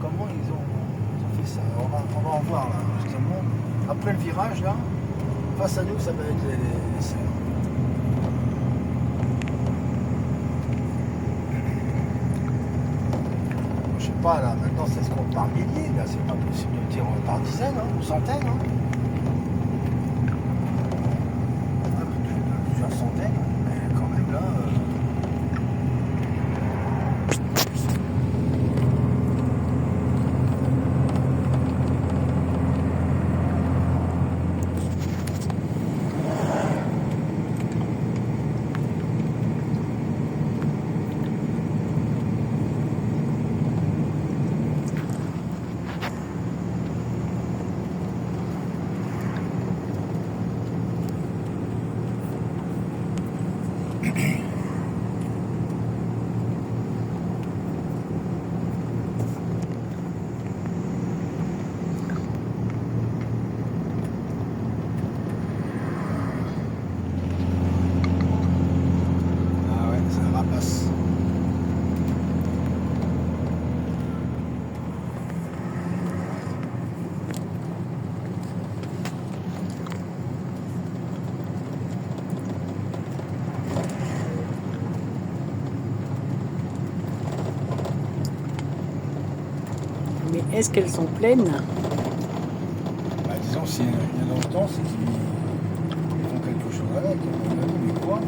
comment ils ont fait ça. On va en voir là, justement. Après le virage là, face à nous, ça va être les serres. Je sais pas là, maintenant ça se compte par milliers, là c'est pas possible de dire par dizaines ou centaines. Plusieurs centaines, mais quand même là. Mais est-ce qu'elles sont pleines? Bah, disons, s'il y a longtemps, c'est qu'ils font quelque chose avec. Mais quoi?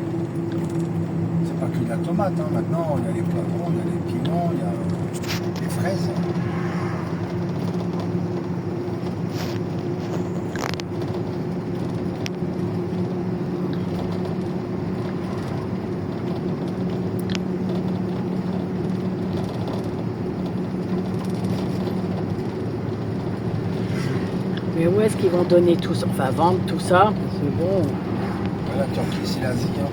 C'est pas que de la tomate. Hein. Maintenant, il y a les poivrons, il y a les piments, il y a les fraises. Mais où est-ce qu'ils vont donner tout ça? Enfin, vendre tout ça? C'est bon. La Turquie, c'est l'Asie. Hein.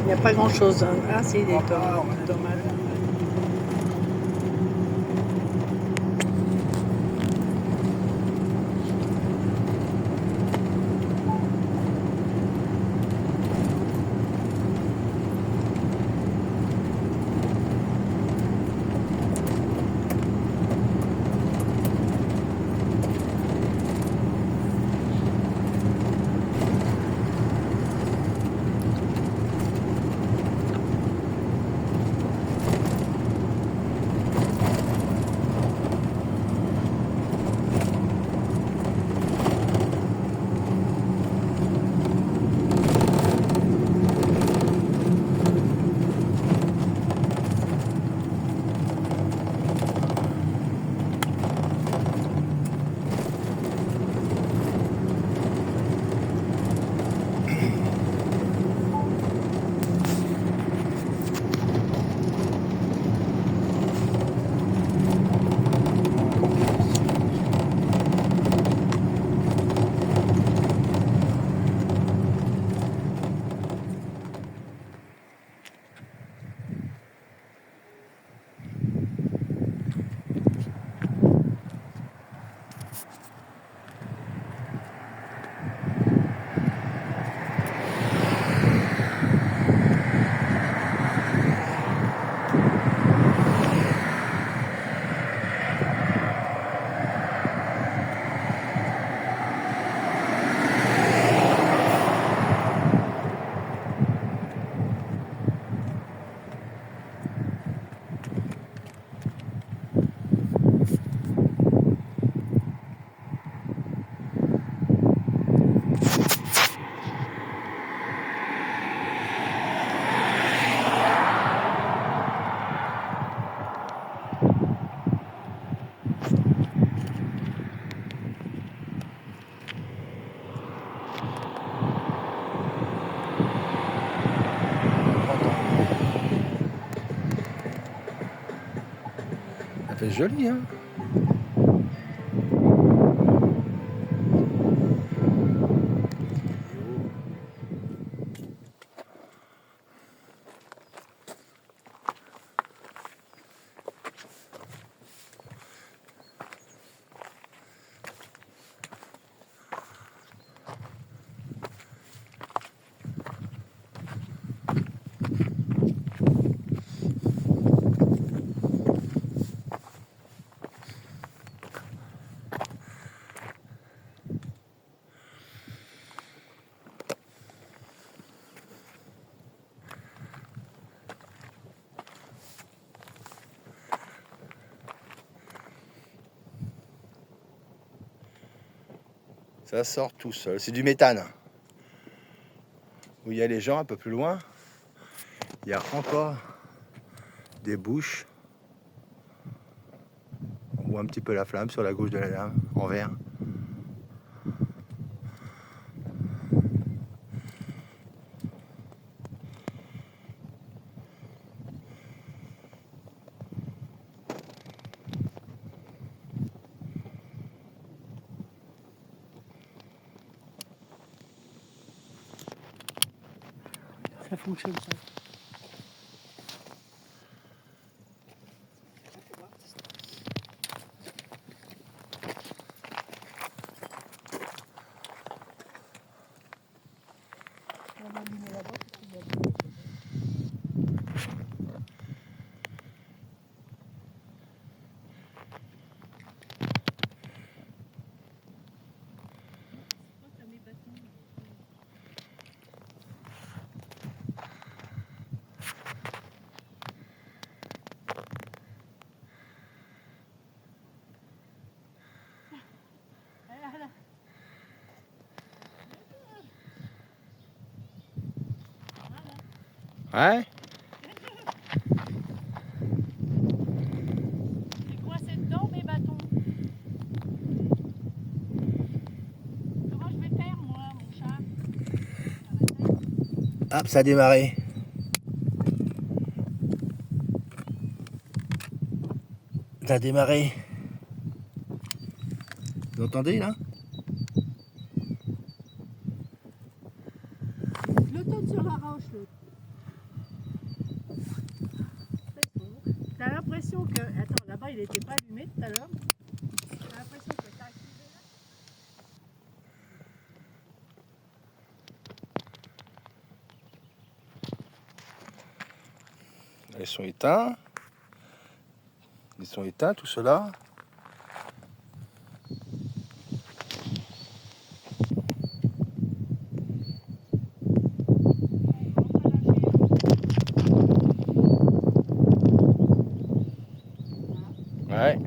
Il n'y a pas grand-chose. Ah, c'est des Ah, tomates. fait joli, hein. Ça sort tout seul. C'est du méthane. Où il y a les gens un peu plus loin, il y a encore des bouches. On voit un petit peu la flamme sur la gauche de la lame, en vert. Ça fonctionne ça. Ouais. C'est coincé dedans mes bâtons. Comment je vais faire moi, mon chat? Hop, ça a démarré. Ça a démarré. Vous entendez là? Le tourne sur la roche, l'autre. T'as l'impression que... Attends, là-bas, il n'était pas allumé tout à l'heure. T'as l'impression que t'as activé là. Ils sont éteints. Ils sont éteints, tout cela. Ouais.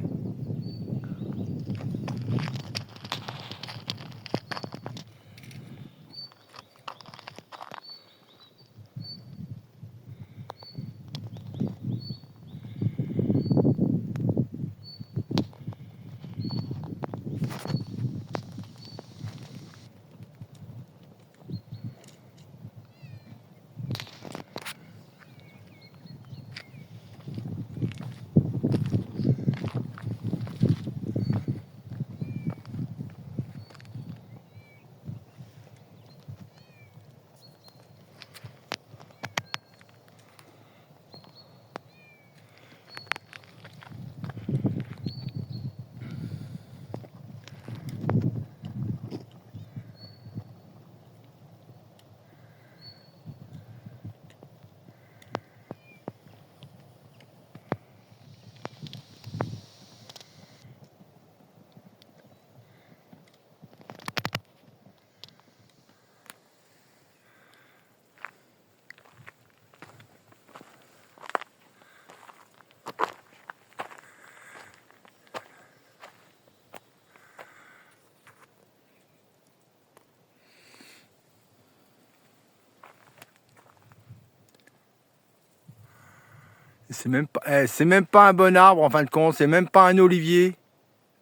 C'est même pas un bon arbre en fin de compte, c'est même pas un olivier.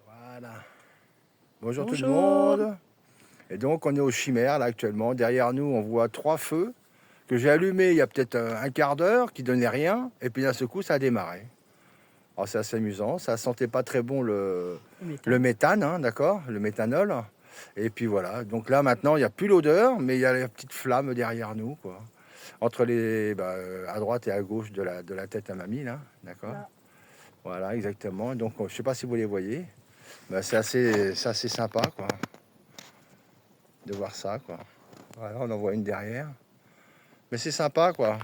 Voilà. Bonjour tout le monde. Et donc on est aux Chimères là actuellement. Derrière nous on voit 3 feux que j'ai allumés il y a peut-être un quart d'heure qui donnaient rien. Et puis d'un seul coup ça a démarré. Alors c'est assez amusant, ça sentait pas très bon le Le méthane, hein, d'accord, le méthanol. Et puis voilà, donc là maintenant il n'y a plus l'odeur, mais il y a la petite flamme derrière nous, quoi. Entre les, à droite et à gauche de la tête à mamie, là, d'accord. Là. Voilà, exactement. Donc je sais pas si vous les voyez, c'est assez sympa, quoi, de voir ça, quoi. Voilà, on en voit une derrière, mais c'est sympa, quoi.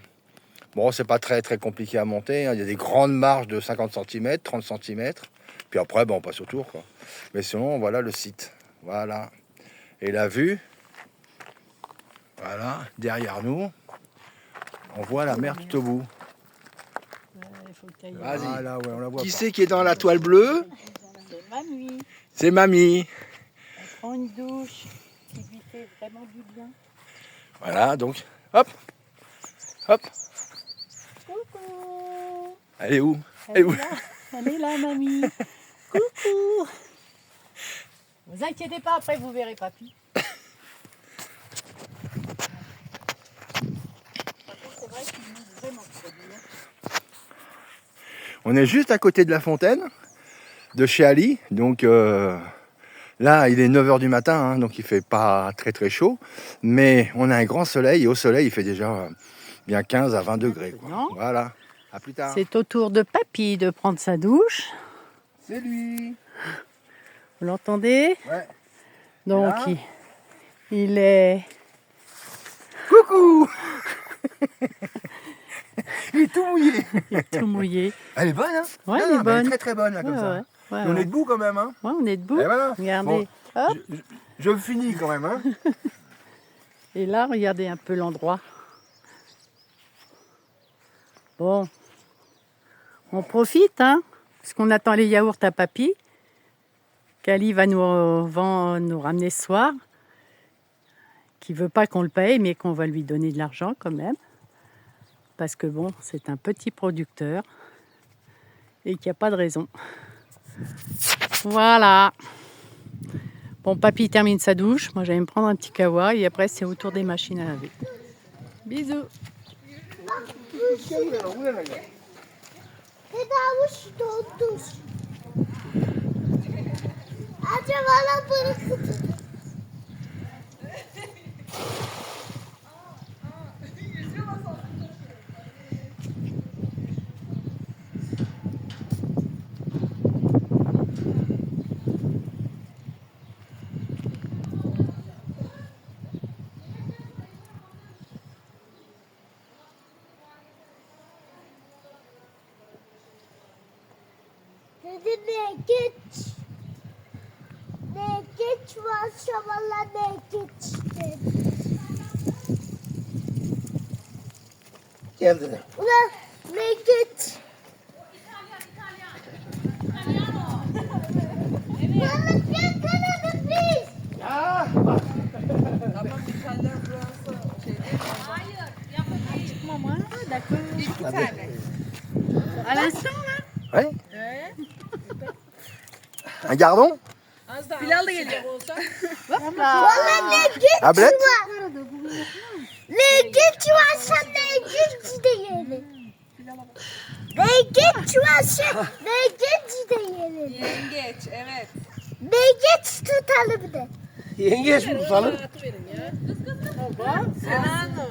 Bon, c'est pas très très compliqué à monter, hein. Il y a des grandes marches de 50 cm, 30 cm. Puis après, on passe autour, quoi. Mais sinon, voilà le site. Voilà. Et la vue, voilà, derrière nous, on voit la mer tout au bout. Il faut que tu ailles. Vas-y. Voilà, ouais, on la voit Qui pas. c'est qui est dans la toile bleue? C'est mamie. C'est mamie. Elle prend une douche qui lui fait vraiment du bien. Voilà, donc, hop, hop. Coucou. Elle est où? Elle est là, mamie. Coucou. Vous inquiétez pas, après vous verrez papy. C'est vrai qu'il nous vraiment produit. On est juste à côté de la fontaine de chez Ali. Donc là, il est 9h du matin, hein, donc il fait pas très très chaud. Mais on a un grand soleil et au soleil, il fait déjà bien 15 à 20 degrés, quoi. Non. Voilà, à plus tard. C'est au tour de papy de prendre sa douche. C'est lui. Vous l'entendez? Ouais. Donc Là. il est... Coucou. Il est tout mouillé. il est tout mouillé. Elle est bonne, hein? Ouais, Non, elle est mais bonne. très très bonne, là, comme Ouais, ça. ouais, ouais, Et on ouais. est debout quand même, hein? Ouais, on est debout. Et voilà. Regardez. Bon, Hop. je finis quand même, hein? Et là, regardez un peu l'endroit. Bon. On profite, hein, parce qu'on attend les yaourts à papy. Kali va nous ramener ce soir. Qui veut pas qu'on le paye, mais qu'on va lui donner de l'argent quand même. Parce que bon, c'est un petit producteur. Et qu'il n'y a pas de raison. Voilà. Bon, papy termine sa douche. Moi, j'allais me prendre un petit kawa. Et après, c'est au tour des machines à laver. Bisous. Tedavi doldur. Acaba bana bırakın. Dedi ne geç. Ne geç var şavala ne geç dedi. Geldi. Ulan ne geç. Mama gel Kanada please. Maman, d'accord. À l'instant, là? Ouais. Un gardon? Bilal da gelecek olsa. Valla ne geç Ablet? var. Ne geç varsa ne geç de yerim. Ne geç varsa ne geç de yerim. Yengeç, evet. Ne geç tutalım de. Yengeç mi tutalım? Senano.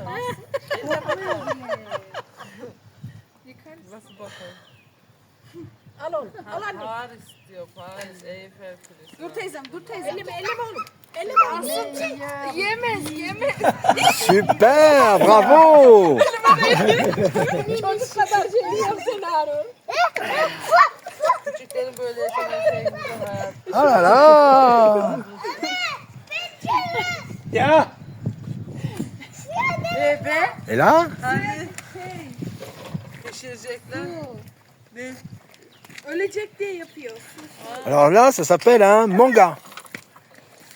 Nasıl bakalım? Al onu, al anne. Paris diyor, Paris, Eyfel Kulesi. Dur teyzem, dur teyzem. Elleme oğlum. Elleme. Yemez. Super, bravo! Çocuk kadar şey yapsın Harun. Küçüklerin böyle sevgisi hayat. Oh là là! Ya. Et là? Hani pişirecekler. Ne? Ölecek diye yapıyor. Alors là, ça s'appelle un manga.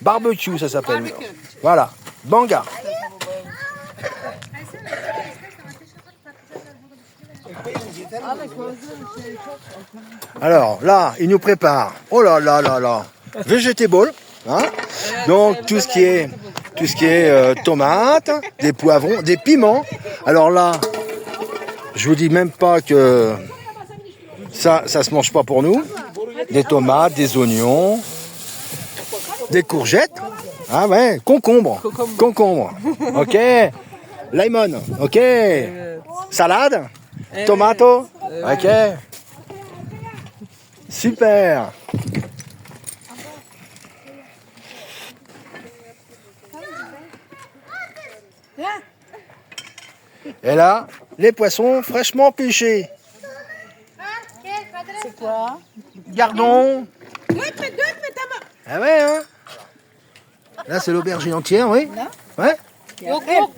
Barbecue, ça s'appelle. Voilà, manga. Alors là, il nous prépare. Oh là là là là. Vegetable. Hein? Donc tout ce qui est tomates, des poivrons, des piments. Alors là, je vous dis même pas que Ça se mange pas pour nous. Des tomates, des oignons, des courgettes. Ah ouais, concombre. Concombre. Ok. Lemon. Ok. Salade. Tomato. Ok. Super. Et là, les poissons fraîchement pêchés. C'est quoi? Gardons. Ah ouais, hein. Là, c'est l'aubergine entière, oui. Ouais. Yok yok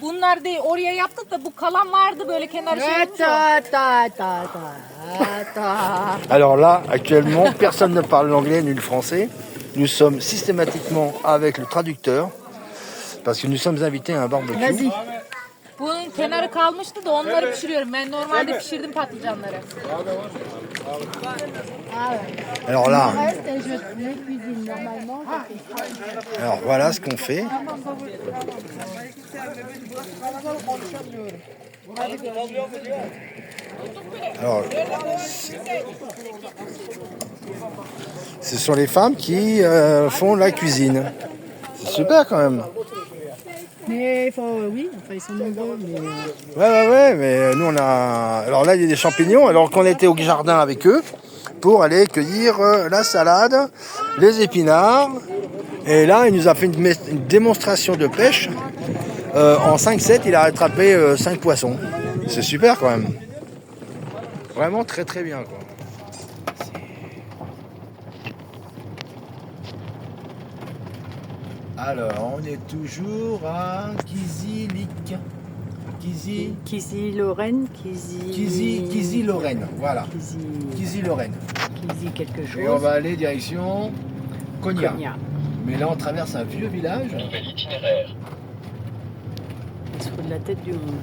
bunlar değil. Oraya yaptık da bu kalan vardı böyle kenarı şey olmuş. Alors là, actuellement, personne ne parle l'anglais ni le français. Nous sommes systématiquement avec le traducteur parce que nous sommes invités à un barbecue. Vas-y. Bunun kenarı kalmıştı da onları pişiriyorum. Ben normalde pişirdim patlıcanları. Alors là, Je cuisine normalement. alors voilà ce qu'on fait. Alors, ce sont les femmes qui font la cuisine. C'est super quand même. Mais il faut, oui, enfin ils sont nombreux, mais... Ouais, mais nous on a... Alors là il y a des champignons, alors qu'on était au jardin avec eux pour aller cueillir la salade, les épinards. Et là il nous a fait une démonstration de pêche. En 5-7 il a rattrapé 5 poissons. C'est super quand même. Vraiment très très bien quoi. Alors, on est toujours à Kizilik. Lorraine, Kizi-Lorraine, voilà. Kizi-Lorraine. Kizi quelque chose. Et on va aller direction Cognac. Cognac. Mais là, on traverse un vieux village. Nouvel itinéraire. Sur de la tête du monde.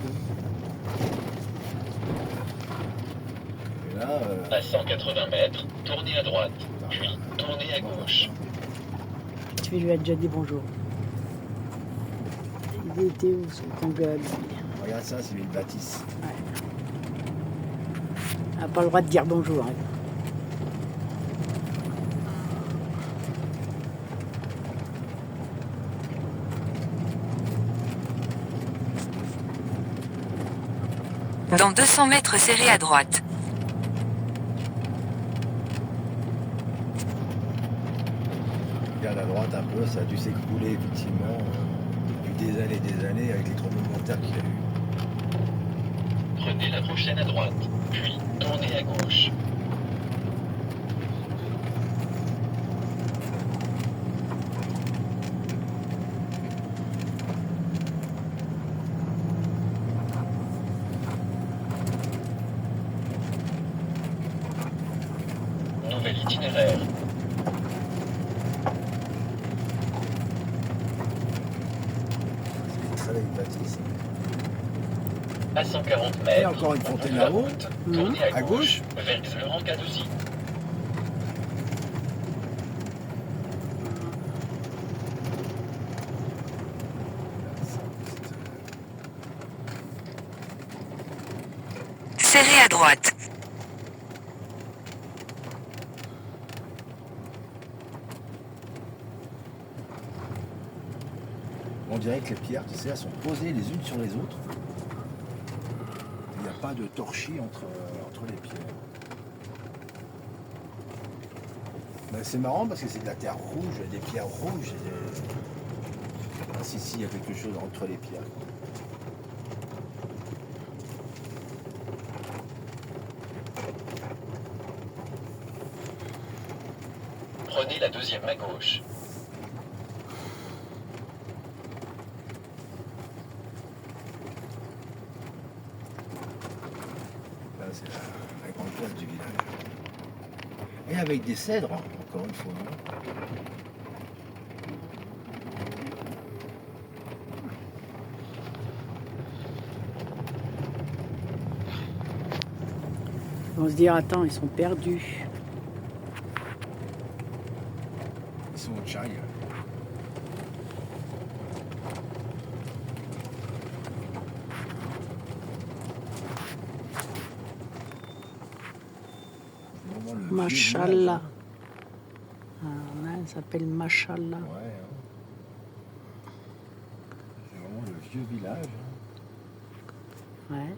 Et là, À 180 mètres, tournez à droite, puis tournez à gauche. Tu lui as déjà dit bonjour. Il était où son Congal? regarde ça, c'est une bâtisse. On n'a pas le droit de dire bonjour. Hein. Dans 200 mètres, serré à droite. Regarde à droite un peu, ça a dû s'écrouler effectivement depuis des années avec les tremblements de terre qu'il y a eu. Prenez la prochaine à droite, puis tournez à gauche. Nouvel itinéraire. C'est une très belle bâtisse. À 140 Et mètres, encore une fontaine la là-haut, route, tournez à gauche. vers Florent-Cadouzy. Serré à droite. On dirait que les pierres, tu sais, elles sont posées les unes sur les autres. Il n'y a pas de torchis entre les pierres. Ben, c'est marrant parce que c'est de la terre rouge, des pierres rouges. Ah, si, il y a quelque chose entre les pierres. Prenez la deuxième à gauche. Là, c'est la grande place du village. Et avec des cèdres, encore une fois. Hein. Ils vont se dire, attends, ils sont perdus. Ils sont au Tchad. Vraiment le vieux Machallah. village, Ah, là, elle s'appelle Machallah. hein. Ouais, hein. C'est vraiment le vieux village. Hein. Ouais.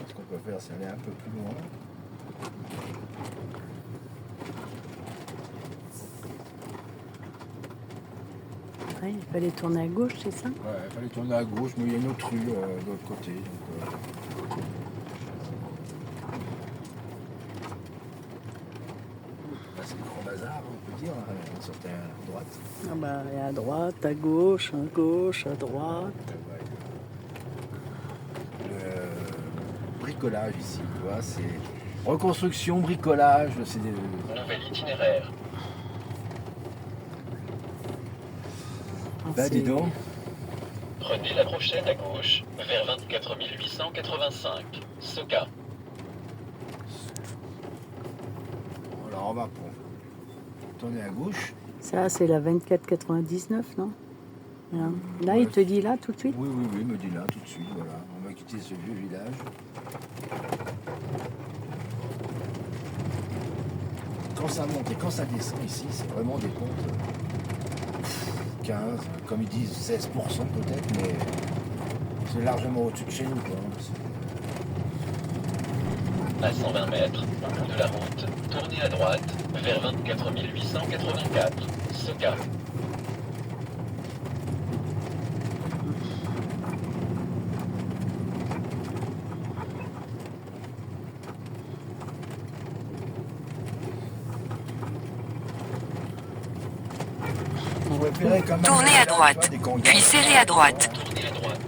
Ce qu'on peut faire, c'est aller un peu plus loin. Ouais, il fallait tourner à gauche, c'est ça? Ouais, il fallait tourner à gauche, mais il y a une autre rue de l'autre côté. Là, c'est le grand bazar, on peut dire. Hein. On sortait à droite. Ah bah, et à droite, à gauche, à droite. Ouais. Le bricolage ici, tu vois, c'est reconstruction, bricolage, c'est des... Nouvel itinéraire. Ah, Bah dis c'est- donc, Prenez la prochaine à gauche, vers 24 885. Soka. alors on va pour tourner à gauche. Ça, c'est la 24,99, non? Là, Ouais. il te dit là, tout de suite? Oui, oui, oui, me dit là tout de suite, voilà. On va quitter ce vieux village. Quand ça monte et quand ça descend ici, c'est vraiment des pentes 15, comme ils disent 16% peut-être, mais c'est largement au-dessus de chez nous. Quoi. À 120 mètres, au bout de la route, tournez à droite, vers 24 884. Soka. On préférait quand même Tournez à droite, des gangas. puis serrez à droite. Tournez à droite.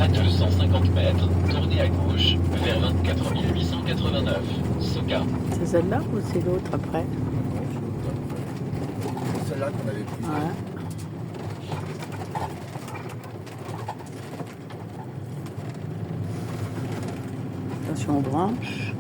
À 250 mètres, tournez à gauche, vers 24 889. Soka. C'est celle-là ou c'est l'autre après? C'est celle-là qu'on avait pris. Ouais. Attention aux branches.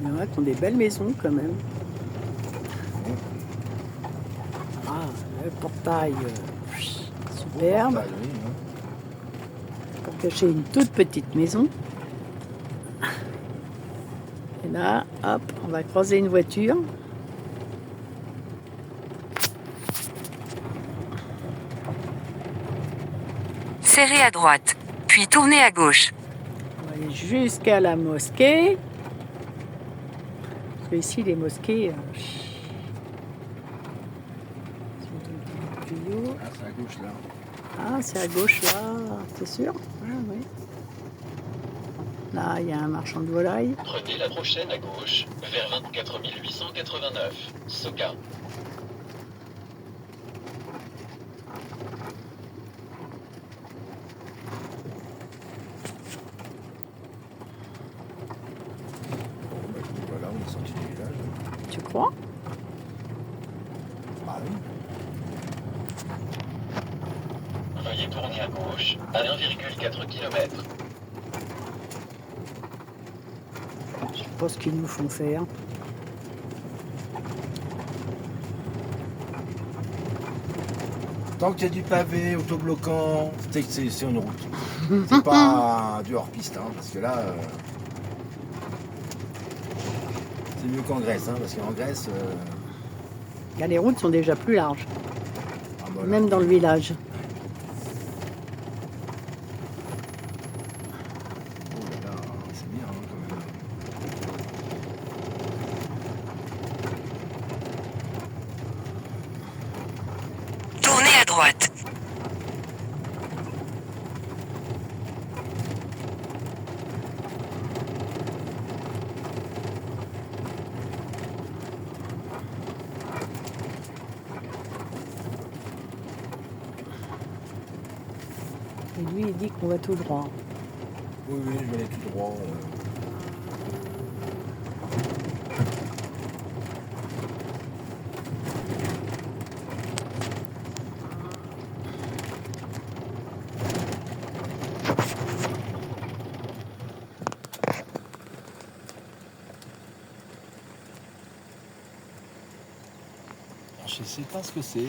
Il y en a qui ont des belles maisons quand même. Ah, le portail superbe Bah, oui, hein. pour cacher une toute petite maison. Et là, hop, on va croiser une voiture. Serrez à droite, puis tournez à gauche. On va aller jusqu'à la mosquée. Parce que ici, les mosquées. Tuyau. Ah, c'est à gauche là. Ah, c'est à gauche là, c'est sûr? Ah, oui. Là, il y a un marchand de volailles. Prenez la prochaine à gauche, vers 24 889. Soka. Voilà, on est sorti du village. Tu crois? Bah oui. Veuillez tourner à gauche, à 1,4 km. Je sais pas ce qu'ils nous font faire. Tant qu'il y a du pavé, autobloquant, c'est une route. C'est pas du hors-piste, hein, parce que là, c'est mieux qu'en Grèce, hein, parce qu'en Grèce, Là, les routes sont déjà plus larges, ah, bah, là, même dans le village. oh là là, c'est bien hein, quand même. Tournez à droite. lui, il dit qu'on va tout droit. Oui, oui, je vais aller tout droit. Je sais pas ce que c'est.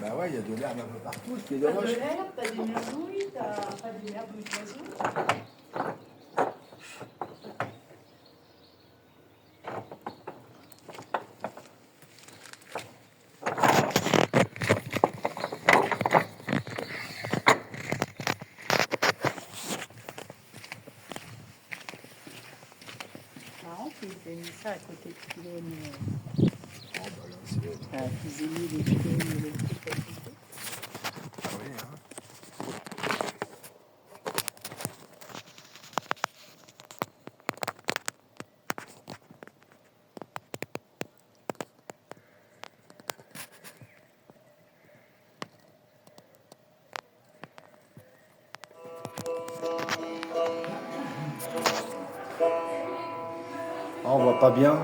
Bah ouais, il y a de l'herbe un peu partout, ce qui est dommage. T'as des merdouilles, t'as pas des merdouilles d'oiseaux. Marrant qu'ils aient mis ça à côté de pylônes. Oh, bah là, c'est... Qu'ils aient mis les pylônes électriques à côté. Ah oui, hein. Ah, on voit pas bien.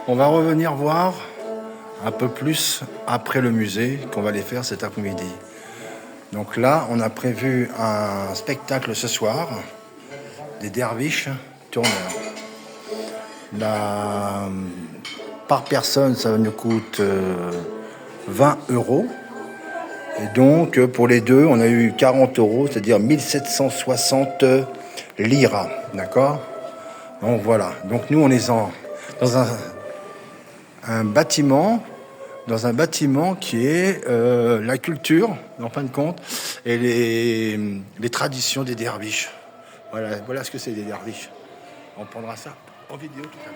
On va revenir voir un peu plus après le musée qu'on va aller faire cet après-midi. Donc là, on a prévu un spectacle ce soir, des derviches tourneurs. Par personne, ça nous coûte 20 €. Et donc, pour les deux, on a eu 40 €, c'est-à-dire 1760 liras. D'accord ? Donc voilà. Donc nous, on est dans un bâtiment qui est la culture, en fin de compte, et les traditions des derviches. Voilà ce que c'est des derviches. On prendra ça en vidéo tout à l'heure.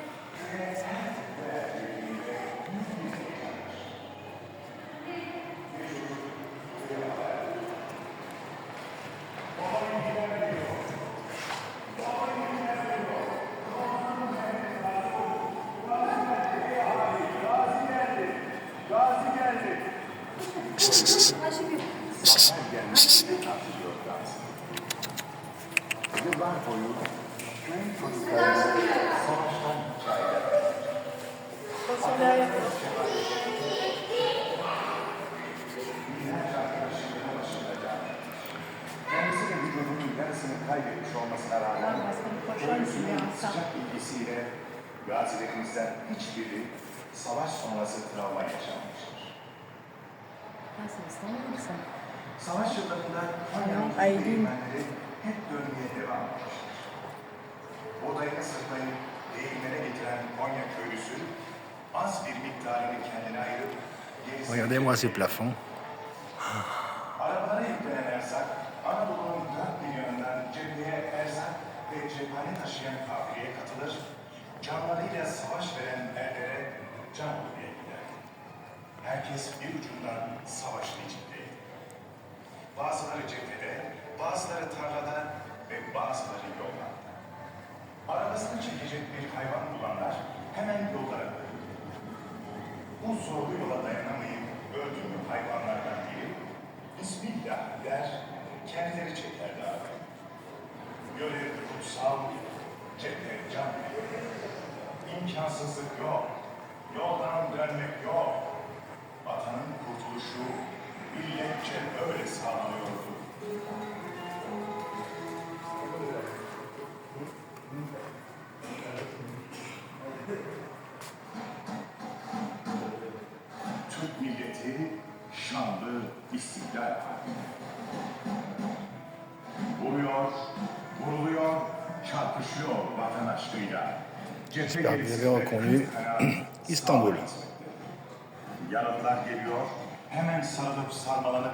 Kaybetmiş olmasına rağmen ölümsüzlüğün sıcak ilgisiyle gazilerimizden hiçbiri savaş sonrası travma yaşanmıştır. Savaş yıllarında Konya'nın değirmenleri hep dönmeye devam etmiştir. Buğdayını sırtlayıp değirmene getiren Konya köylüsü az bir miktarını kendine ayırıp Regardez-moi ces plafonds. arabalara yüklenen erzak Anadolu'nun dört bir yanından cepheye erzak ve cephane taşıyan kafileye katılır, canlarıyla savaş veren erlere can bulmaya gider. Herkes bir ucundan savaşın içindeydi. Bazıları cephede, bazıları tarlada ve bazıları yolda. Arabasını çekecek bir hayvan bulanlar hemen yollara koyuldu. bu zorlu yola dayanamayıp öldürme hayvanlardan biri Bismillah der, kendileri çekerdi abi. Görev kutsal, cephe can. İmkansızlık yok, yoldan dönmek yok. Vatanın kurtuluşu milletçe öyle sağlanıyordu. Türk milleti şanlı istiklal halinde. Vuruyor, vuruluyor, çarpışıyor vatan aşkıyla. J'espère que vous avez reconnu Istanbul. Yaralılar geliyor, hemen sarılıp sarmalanıp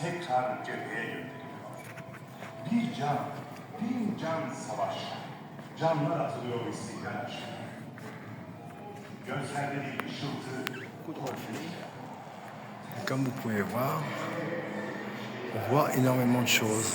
tekrar cepheye gönderiliyor. Bir can savaş. Canlar atılıyor istiklal aşkına. Gözlerde bir ışıltı. Comme vous pouvez voir, on voit énormément de choses.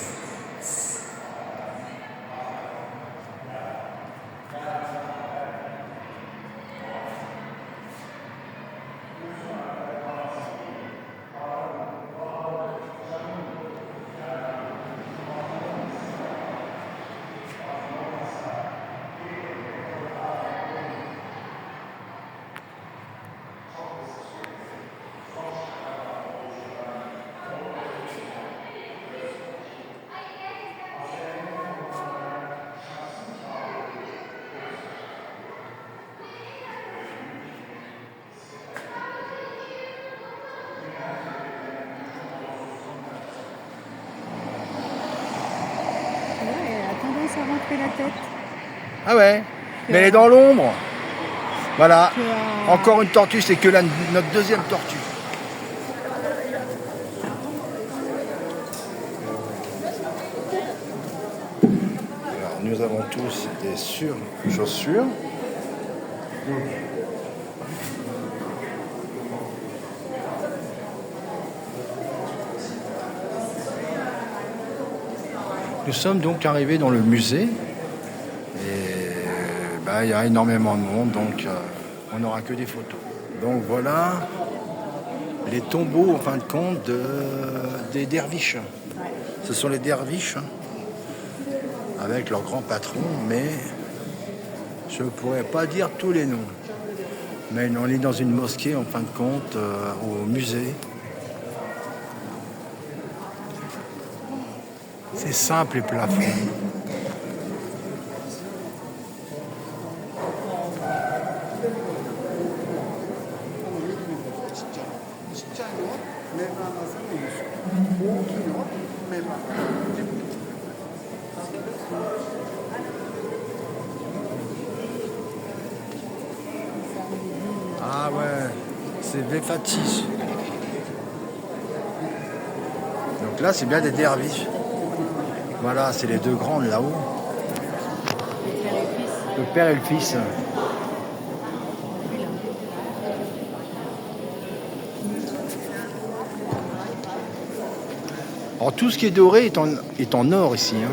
Elle a tendance à rentrer la tête. Ah ouais, mais elle est dans l'ombre. Voilà, Que- encore une tortue, c'est que notre deuxième tortue. Alors, nous avons tous des sur-chaussures. Nous sommes donc arrivés dans le musée. Et il y a énormément de monde, donc on n'aura que des photos. Donc voilà les tombeaux, en fin de compte, des derviches. Ce sont les derviches, avec leur grand patron, mais je ne pourrais pas dire tous les noms. Mais on est dans une mosquée, en fin de compte, au musée. C'est simple, les plafonds. Ah ouais, c'est Vefatis. Donc là, c'est bien des derviches. Voilà, c'est les deux grandes là-haut. Le père et le fils. Alors tout ce qui est doré est en or ici. Hein.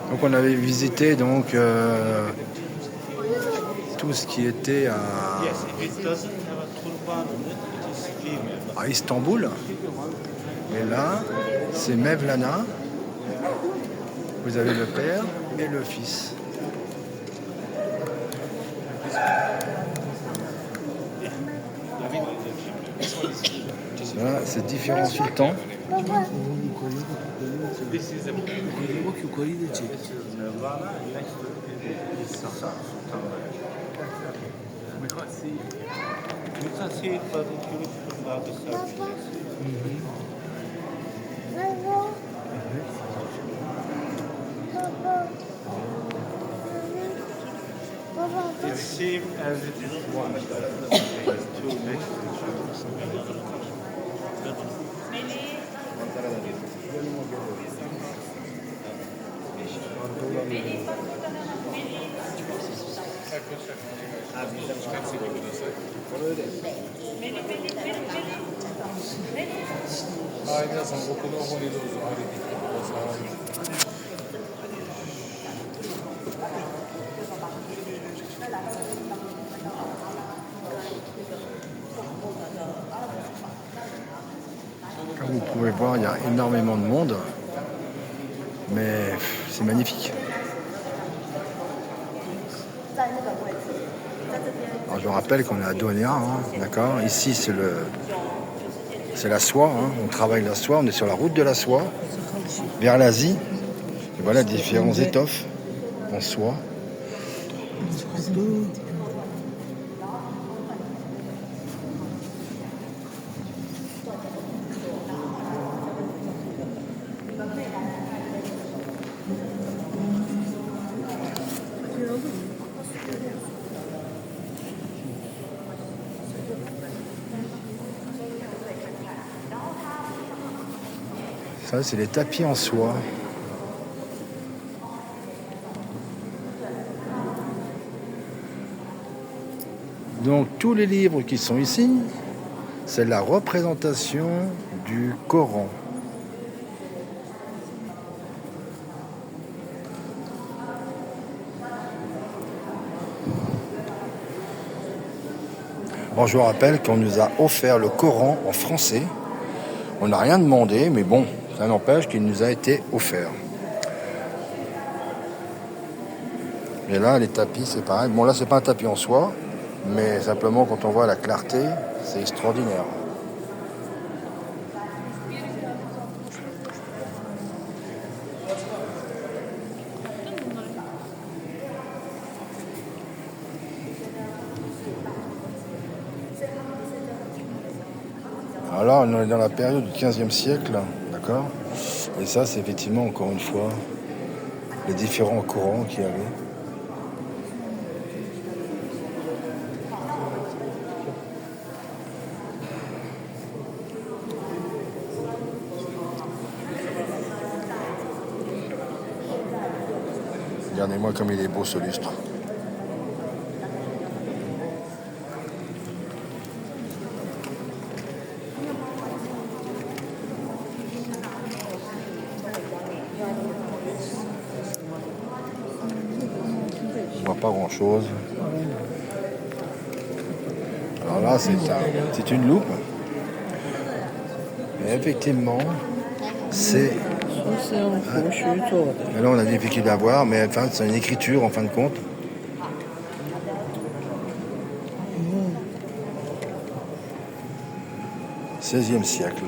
Donc on avait visité donc tout ce qui était à Istanbul. Et là, c'est Mevlana. Vous avez le père et le fils. Là, c'est différents sultans. It's same as it is one. There's two next to each other. Comme vous pouvez voir, il y a énormément de monde, mais c'est magnifique. Alors, je rappelle qu'on est à Donia, hein, d'accord. Ici, c'est la soie, hein. On travaille la soie, on est sur la route de la soie, vers l'Asie. Et voilà différents étoffes en soie. Ça, c'est les tapis en soie. Donc, tous les livres qui sont ici, c'est la représentation du Coran. Bon, je vous rappelle qu'on nous a offert le Coran en français. On n'a rien demandé, mais bon, ça n'empêche qu'il nous a été offert. Et là, les tapis, c'est pareil. Bon, là, c'est pas un tapis en soie, mais simplement, quand on voit la clarté, c'est extraordinaire. Alors là, on est dans la période du 15e siècle, d'accord? Et ça, c'est effectivement, encore une fois, les différents courants qu'il y avait. Regardez-moi comme il est beau ce lustre. On voit pas grand chose. Alors là, c'est une loupe. Et effectivement, c'est... Et là, on a des difficultés à voir, mais enfin, c'est une écriture en fin de compte. XVIe siècle.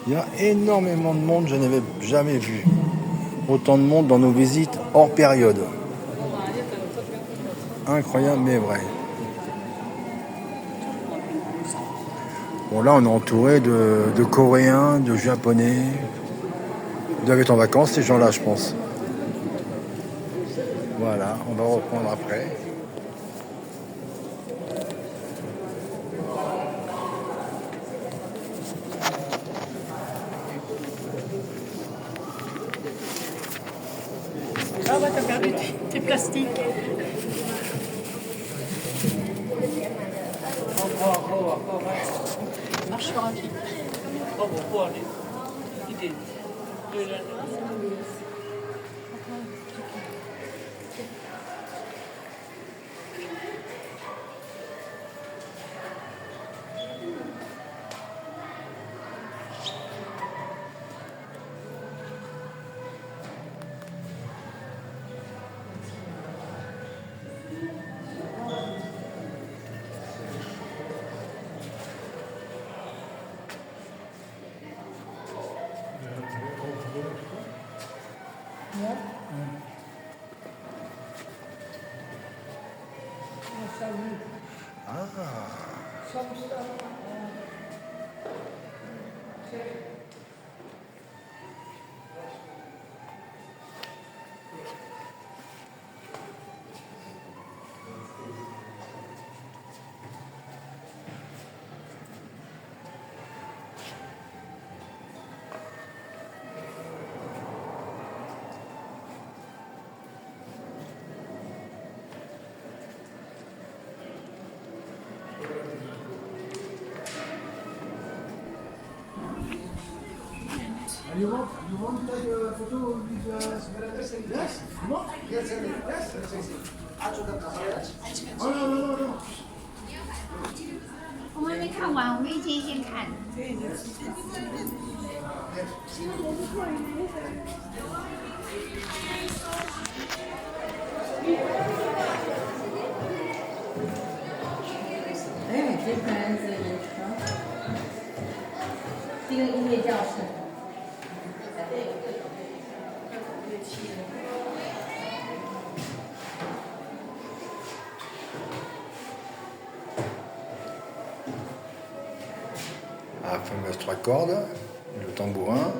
Il y a énormément de monde, je n'avais jamais vu autant de monde dans nos visites hors période. Incroyable mais vrai. Bon, là on est entouré de Coréens, de Japonais. Ils doivent être en vacances ces gens-là, je pense. Voilà, on va reprendre après. Ah ouais, t'as perdu tes plastiques. Marche sur un pied. You want like a photo with yes? You want? Yes, yes. Oh, no. 我们还没看完，我们一天一天看。哎，这盘子也好。这个音乐教室。La fameuse 3 cordes, le tambourin.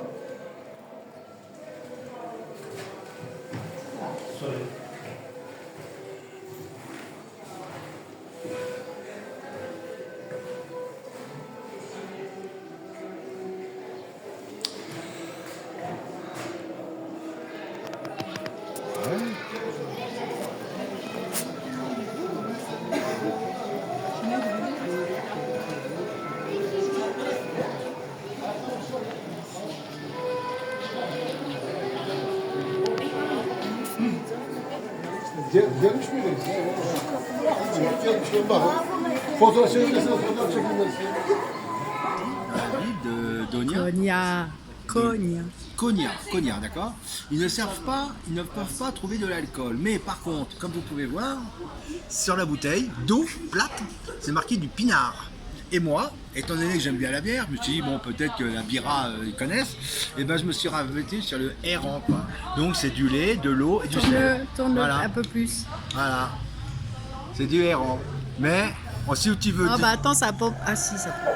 Gelmiş miydiniz? Gelmiş bak. Fotoğraf çekilmesi, fotoğraf çekilmesi. De Donia. Cognac, d'accord. Ils ne peuvent pas trouver de l'alcool. Mais par contre, comme vous pouvez voir, sur la bouteille, d'eau plate, c'est marqué du pinard. Et moi, étant donné que j'aime bien la bière, je me suis dit, bon, peut-être que la bira, ils connaissent, et ben je me suis rabattu sur le errant, quoi. Donc c'est du lait, de l'eau et du sel. Tourne Voilà. un peu plus. Voilà. C'est du errant. Mais, si tu veux... Ah bah attends, ça pop. Ah si, ça pop.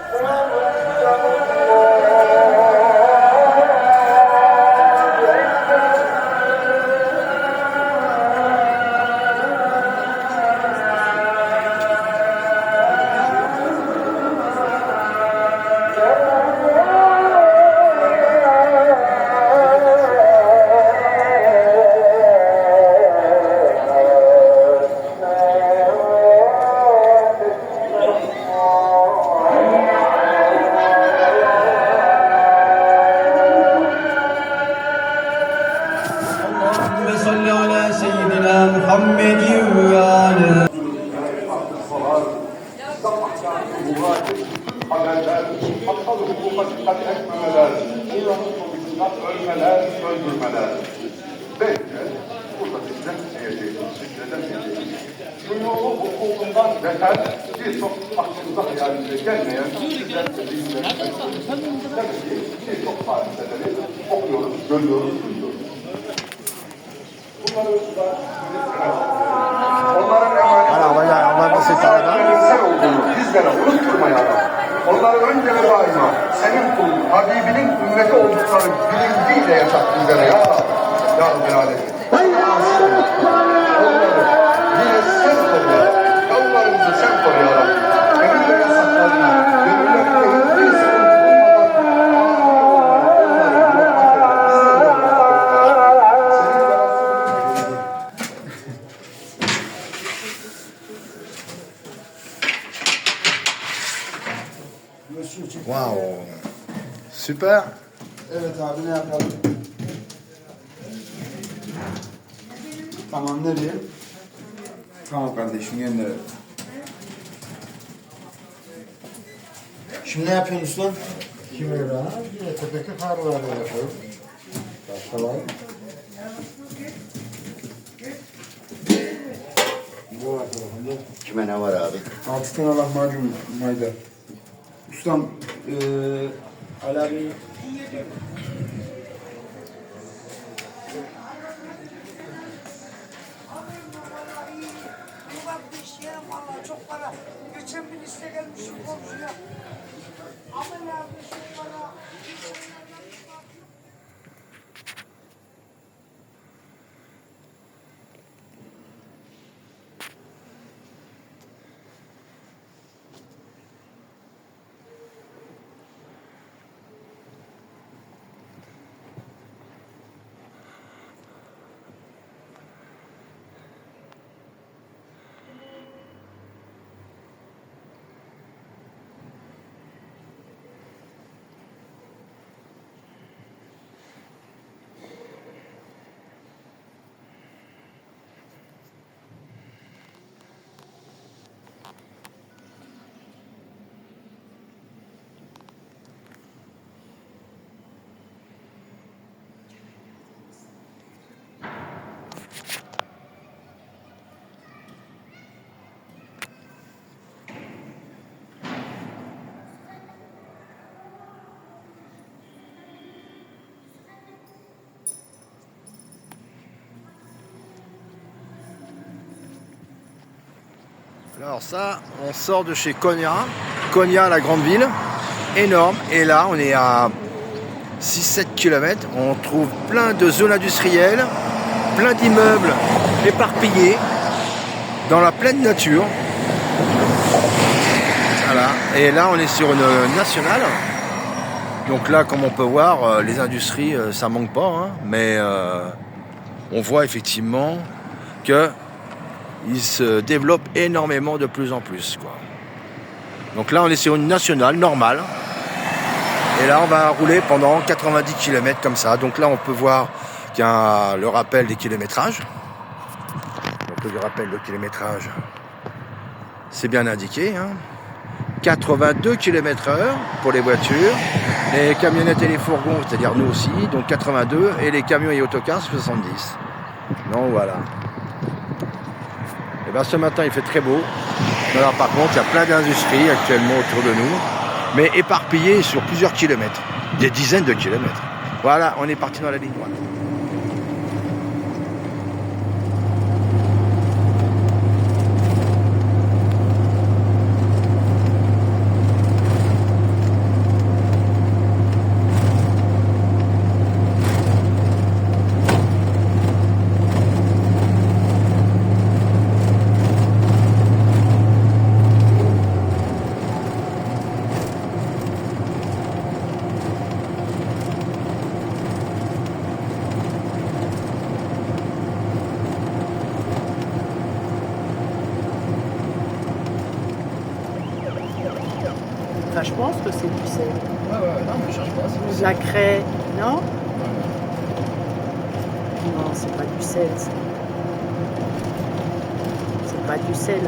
Haberler, aptal hukuka dikkat etmemeler, buranın sonucunda ölmeler, öldürmeler. Bence burada sizden Cumhurun hukukundan beter birçok aklımıza hayalimize gelmeyen sizden birçok hadiseleri okuyoruz, görüyoruz, duyuyoruz. Bunları on va passer par là-bas. olduğunu bizlere unutturmayalım. Onları önce ve daima senin kulun, Habibinin ümmeti oldukları bilinciyle yaşat bizlere ya Rabbi. Ya Rabbi Alemin. Onları yine sen koru ya Rabbi. Yollarımızı sen koru ya Rabbi. Emir ve yasaklarına, gönüllerinde hiçbir sıkıntı Waouh. Super. Evet abi ne yapalım? Tamam nereye? Tamam kardeşim gönderelim. Şimdi ne yapıyorsun usta? Kime ya? Yine tepeki karlarla yapalım. Başka var mı? Bu var tarafında. Kime ne var abi? 6 tane lahmacun mayda. Ustam Ali abi Vallahi çok para. Geçen bir liste gelmişim komşuya. Aman abi şu para. Alors ça, on sort de chez Konya. Konya, la grande ville, énorme. Et là, on est à 6-7 km. On trouve plein de zones industrielles, plein d'immeubles éparpillés dans la pleine nature. Voilà. Et là, on est sur une nationale. Donc là, comme on peut voir, les industries, ça manque pas. Hein, mais on voit effectivement que il se développe énormément de plus en plus, quoi. Donc là, on est sur une nationale normale. Et là, on va rouler pendant 90 km comme ça. Donc là, on peut voir qu'il y a le rappel des kilométrages. Donc le rappel de kilométrage, c'est bien indiqué. Hein. 82 km/h pour les voitures. Les camionnettes et les fourgons, c'est-à-dire nous aussi, donc 82. Et les camions et autocars, 70. Donc voilà. Et bien ce matin il fait très beau. Alors par contre il y a plein d'industries actuellement autour de nous, mais éparpillées sur plusieurs kilomètres, des dizaines de kilomètres. Voilà, on est parti dans la ligne droite. Enfin, je pense que c'est du sel. Non, mais je cherche pas. De la craie, non? Non, c'est pas du sel. C'est pas du sel,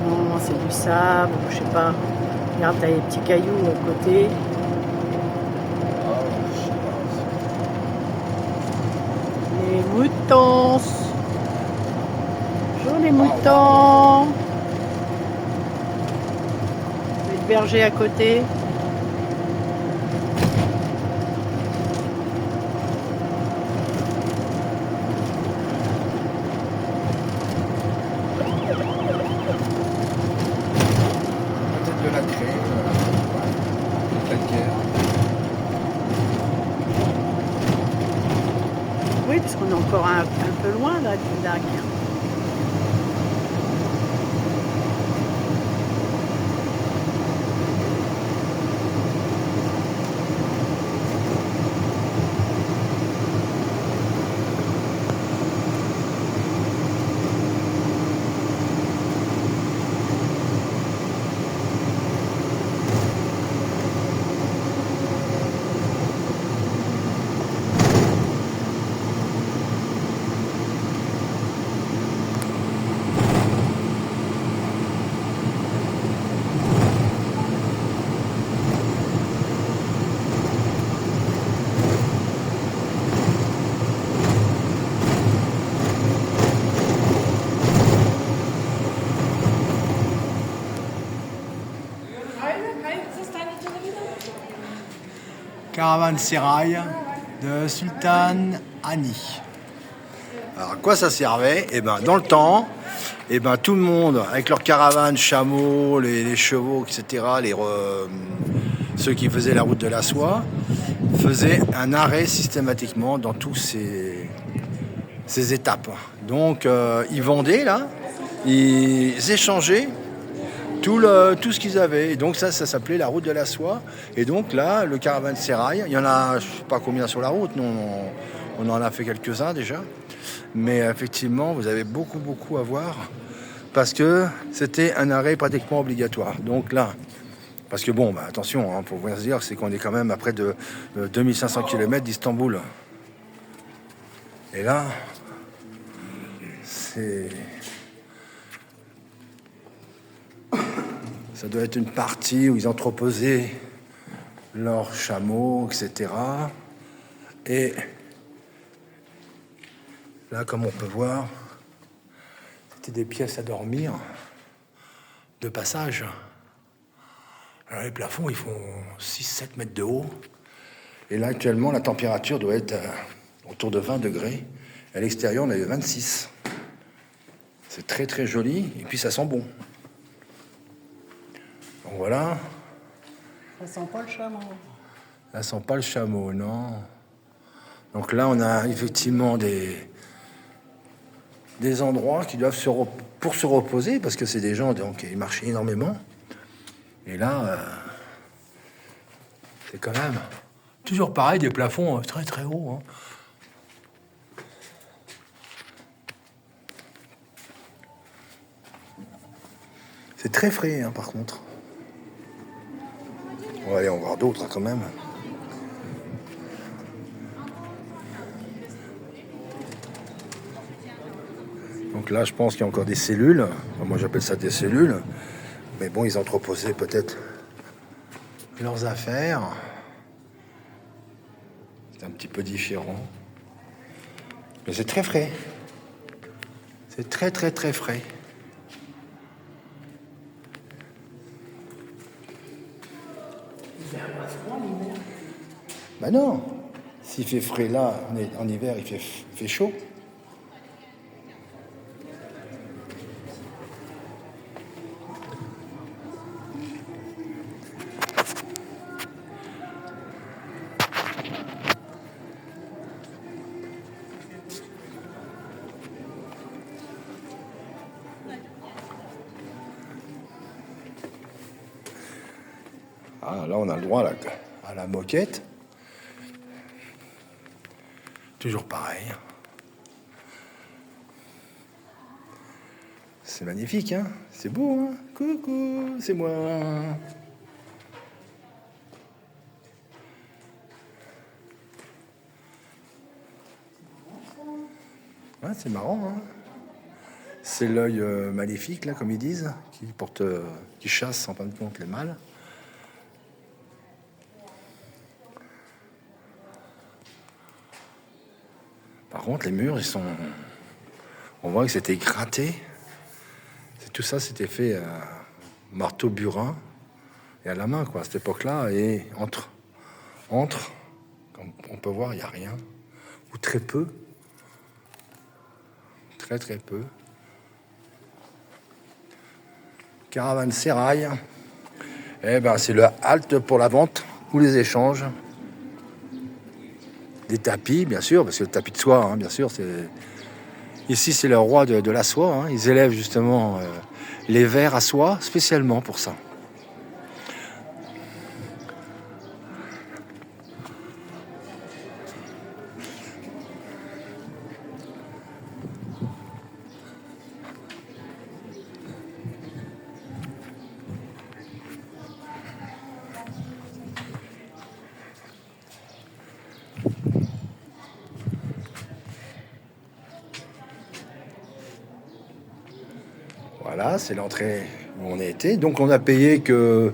non. Non, c'est du sable, je sais pas. Regarde, t'as les petits cailloux à côté. Les moutons. Bonjour les moutons. Et le berger à côté. Peut-être de la craie, du calcaire. Oui, parce qu'on est encore un peu loin là du lac. Caravansérail de Sultan Ani. Alors à quoi ça servait? Eh ben dans le temps, eh ben tout le monde avec leurs caravanes, chameaux, les chevaux, etc. Ceux qui faisaient la route de la soie faisaient un arrêt systématiquement dans tous ces étapes. Donc ils vendaient là, ils échangeaient tout ce qu'ils avaient. Et donc ça s'appelait la route de la soie. Et donc là, le caravansérail, il y en a, je ne sais pas combien sur la route, nous on en a fait quelques-uns déjà. Mais effectivement, vous avez beaucoup à voir parce que c'était un arrêt pratiquement obligatoire. Donc là, parce que bon, attention, hein, faut bien se dire, c'est qu'on est quand même à près de 2500 km d'Istanbul. Et là, ça doit être une partie où ils entreposaient leurs chameaux, etc. Et là, comme on peut voir, c'était des pièces à dormir de passage. Alors, les plafonds, ils font 6-7 mètres de haut. Et là, actuellement, la température doit être autour de 20 degrés. À l'extérieur, on avait 26. C'est très très joli et puis ça sent bon. Donc voilà. Ça sent pas le chameau. Ça sent pas le chameau, non. Donc là, on a effectivement des endroits qui doivent pour se reposer, parce que c'est des gens donc, qui marchent énormément. Et là, c'est quand même toujours pareil, des plafonds très très hauts. Hein. C'est très frais, hein, par contre. On va aller en voir d'autres, hein, quand même. Donc là, je pense qu'il y a encore des cellules. Enfin, moi, j'appelle ça des cellules. Mais bon, ils entreposaient peut-être leurs affaires. C'est un petit peu différent. Mais c'est très frais. C'est très, très, très frais. Ben non. S'il fait frais là, en hiver, il fait chaud. Ah, là, on a le droit à la moquette. Toujours pareil. C'est magnifique, hein? C'est beau, hein? Coucou, c'est moi. Ouais, c'est marrant, hein? C'est l'œil maléfique, là, comme ils disent, qui chasse en fin de compte les mâles. Par contre, les murs, on voit que c'était gratté. Tout ça, c'était fait à marteau burin et à la main, quoi, à cette époque-là. Et entre, comme on peut voir, il n'y a rien. Ou très peu. Très, très peu. Caravansérail. Eh ben, c'est le halte pour la vente ou les échanges. Des tapis, bien sûr, parce que le tapis de soie, hein, bien sûr, c'est... Ici, c'est le roi de la soie. Hein. Ils élèvent justement les vers à soie spécialement pour ça. Voilà, c'est l'entrée où on a été. Donc on a payé que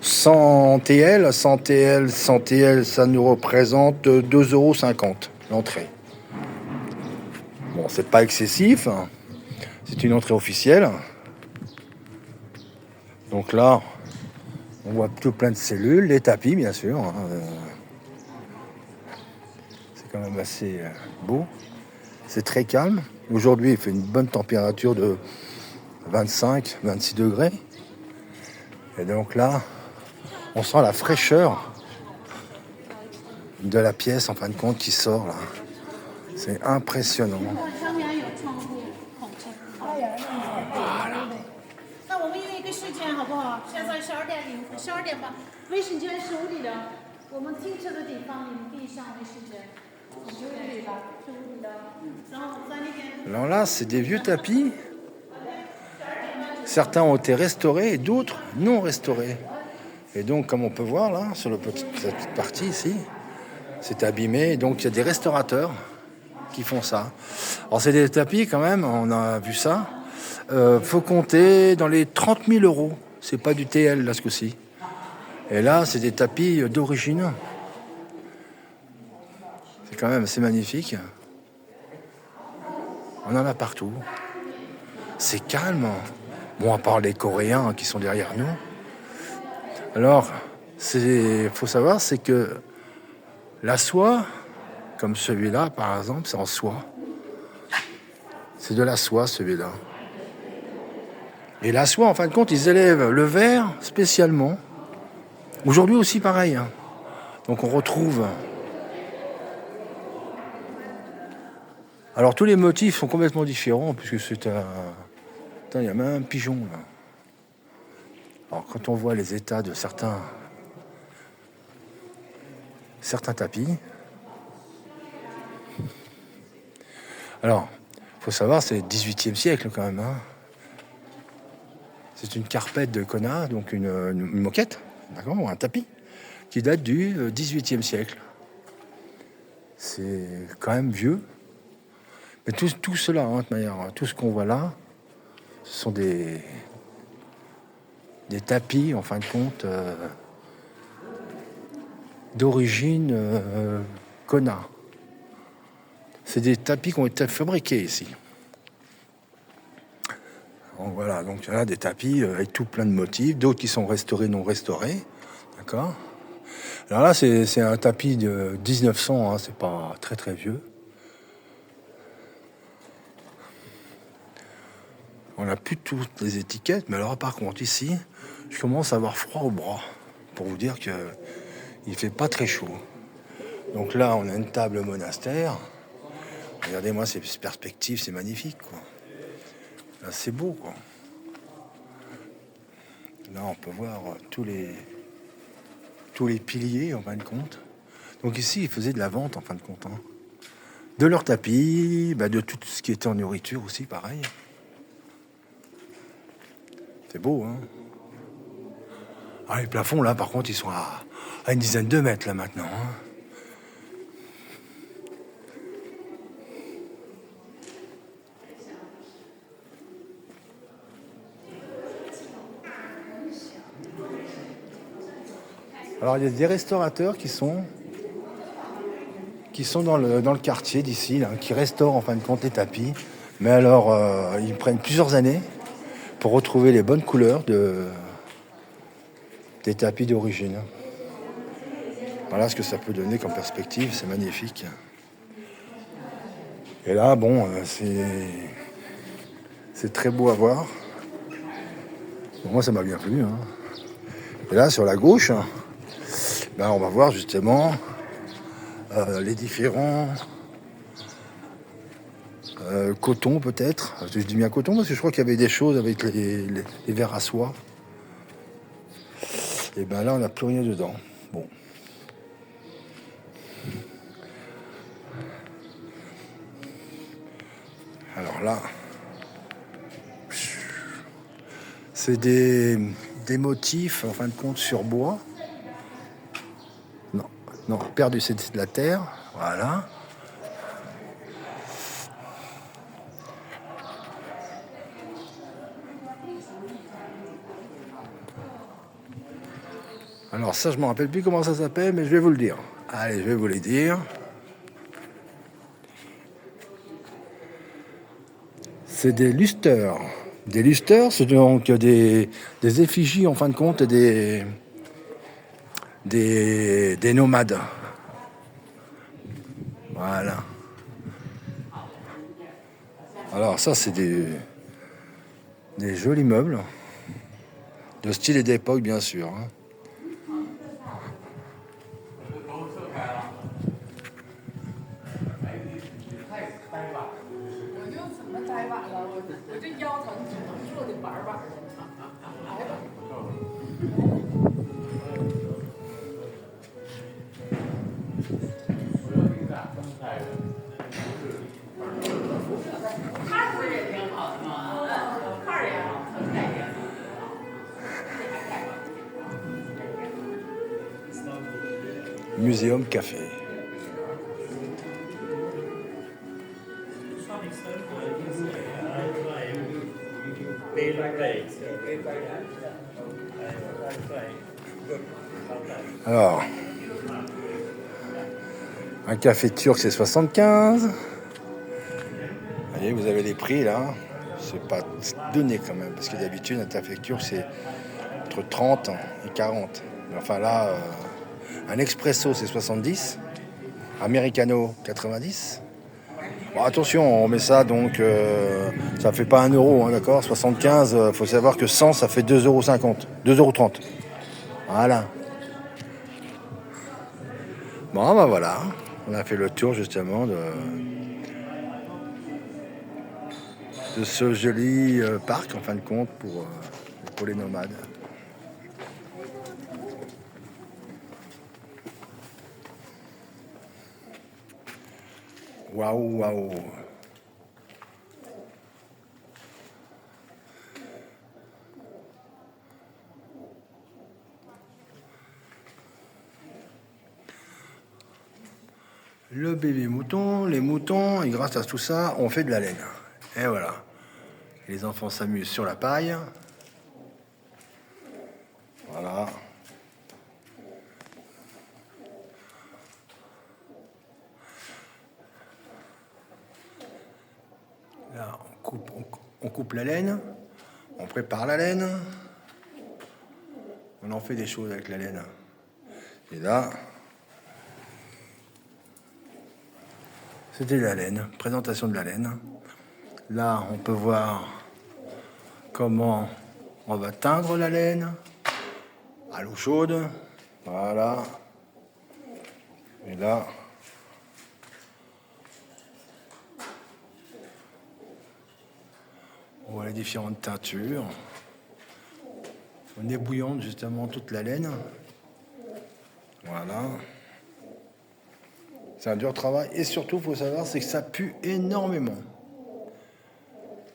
100 TL. 100 TL, ça nous représente 2,50 € l'entrée. Bon, c'est pas excessif. Hein. C'est une entrée officielle. Donc là, on voit tout plein de cellules, les tapis bien sûr. Hein. C'est quand même assez beau. C'est très calme. Aujourd'hui, il fait une bonne température de 25, 26 degrés. Et donc là, on sent la fraîcheur de la pièce, en fin de compte, qui sort là. C'est impressionnant. Alors là, c'est des vieux tapis. Certains ont été restaurés et d'autres non restaurés. Et donc, comme on peut voir là, sur cette petite partie ici, c'est abîmé. Et donc, il y a des restaurateurs qui font ça. Alors, c'est des tapis quand même, on a vu ça. Faut compter dans les 30 000 €. C'est pas du TL là ce coup-ci. Et là, c'est des tapis d'origine. C'est quand même assez magnifique. On en a partout. C'est calme. Bon, à part les Coréens qui sont derrière nous. Alors, faut savoir, c'est que la soie, comme celui-là, par exemple, c'est en soie. C'est de la soie, celui-là. Et la soie, en fin de compte, ils élèvent le verre spécialement. Aujourd'hui aussi, pareil. Hein. Donc on retrouve... Alors tous les motifs sont complètement différents, puisque c'est un... Putain, il y a même un pigeon, là. Alors quand on voit les états de certains tapis... Alors, il faut savoir, c'est le 18e siècle quand même. Hein. C'est une carpette de Kona, donc une moquette, d'accord, ou un tapis, qui date du 18e siècle. C'est quand même vieux. Mais tout cela, hein, de manière, tout ce qu'on voit là, ce sont des tapis, en fin de compte, d'origine Kona. C'est des tapis qui ont été fabriqués ici. Donc voilà, donc il y a des tapis avec tout plein de motifs, d'autres qui sont restaurés, non restaurés. D'accord. Alors là, c'est un tapis de 1900, hein, c'est pas très très vieux. On n'a plus toutes les étiquettes, mais alors par contre ici, je commence à avoir froid au bras, pour vous dire que il fait pas très chaud. Donc là, on a une table monastère. Regardez-moi ces perspectives, c'est magnifique, quoi. Là, c'est beau, quoi. Là, on peut voir tous les piliers, en fin de compte. Donc ici, ils faisaient de la vente, en fin de compte. Hein. De leurs tapis, de tout ce qui était en nourriture aussi, pareil. C'est beau, hein. Ah, les plafonds, là, par contre, ils sont à une dizaine de mètres, là, maintenant. Hein. Alors, il y a des restaurateurs qui sont dans le quartier d'ici, là, qui restaurent, en fin de compte, les tapis. Mais alors, ils prennent plusieurs années pour retrouver les bonnes couleurs des tapis d'origine. Voilà ce que ça peut donner comme perspective, c'est magnifique. Et là, bon, c'est très beau à voir. Bon, moi, ça m'a bien plu. Hein. Et là, sur la gauche, on va voir justement les différents cotons, peut-être. Je dis bien coton parce que je crois qu'il y avait des choses avec les verres à soie. Et là, on n'a plus rien dedans. Bon. Alors là, c'est des motifs, en fin de compte, sur bois. Non, perdu, c'est de la terre. Voilà. Alors ça, je ne me rappelle plus comment ça s'appelle, mais je vais vous le dire. Allez, je vais vous les dire. C'est des lusters. Des lusters, c'est donc des effigies, en fin de compte, des nomades. Voilà. Alors ça, c'est des jolis meubles. De style et d'époque, bien sûr. Hein. Muséum Café. Alors, un café turc, c'est 75. Vous voyez, vous avez les prix là. C'est pas donné quand même, parce que d'habitude, un café turc, c'est entre 30 et 40. Mais enfin là, un expresso, c'est 70. Americano, 90. Bon, attention, on met ça donc, ça fait pas 1 euro, hein, d'accord. 75, faut savoir que 100, ça fait 2,50 €, 2,30 €. Voilà. Bon, bah voilà, on a fait le tour justement de ce joli parc en fin de compte pour les nomades. Waouh, waouh. Le bébé mouton, les moutons, et grâce à tout ça, on fait de la laine. Et voilà. Les enfants s'amusent sur la paille. Voilà. Là, on coupe la laine, on prépare la laine, on en fait des choses avec la laine. Et là, c'était la laine, présentation de la laine. Là, on peut voir comment on va teindre la laine à l'eau chaude. Voilà. Et là, on voit les différentes teintures. On ébouillante justement toute la laine. Voilà. C'est un dur travail. Et surtout, il faut savoir, c'est que ça pue énormément.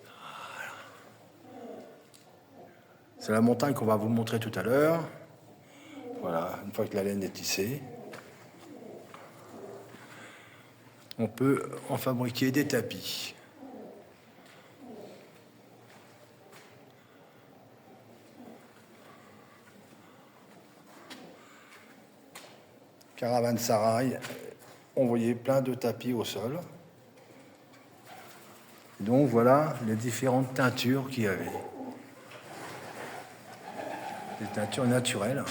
Voilà. C'est la montagne qu'on va vous montrer tout à l'heure. Voilà, une fois que la laine est tissée, on peut en fabriquer des tapis. Caravansérail, on voyait plein de tapis au sol. Donc voilà les différentes teintures qu'il y avait. Des teintures naturelles.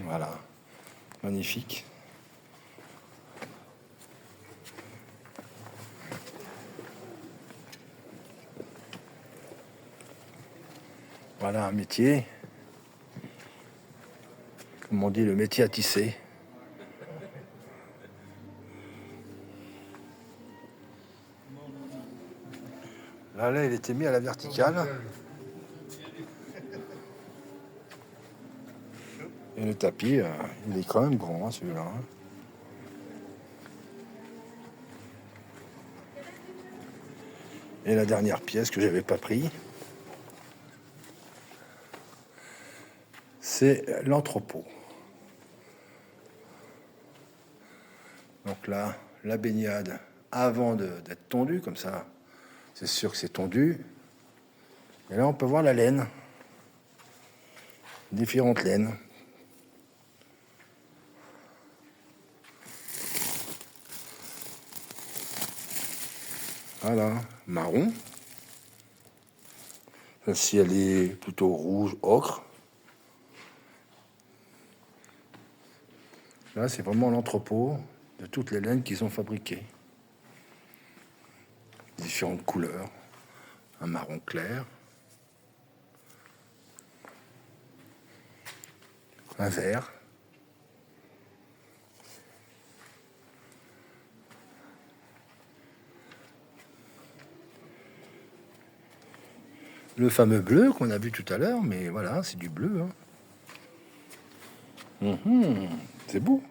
Voilà, magnifique. Voilà un métier, comme on dit, le métier à tisser. Là, il était mis à la verticale. Et le tapis, il est quand même grand, hein, celui-là. Hein. Et la dernière pièce que j'avais pas pris, c'est l'entrepôt. Donc là, la baignade avant d'être tondue, comme ça, c'est sûr que c'est tondu. Et là, on peut voir la laine. Différentes laines. Voilà, marron. Celle-ci, elle est plutôt rouge, ocre. Là, c'est vraiment l'entrepôt de toutes les laines qui sont fabriquées. Différentes couleurs. Un marron clair. Un vert. Le fameux bleu qu'on a vu tout à l'heure, mais voilà, c'est du bleu. Hein. C'est beau.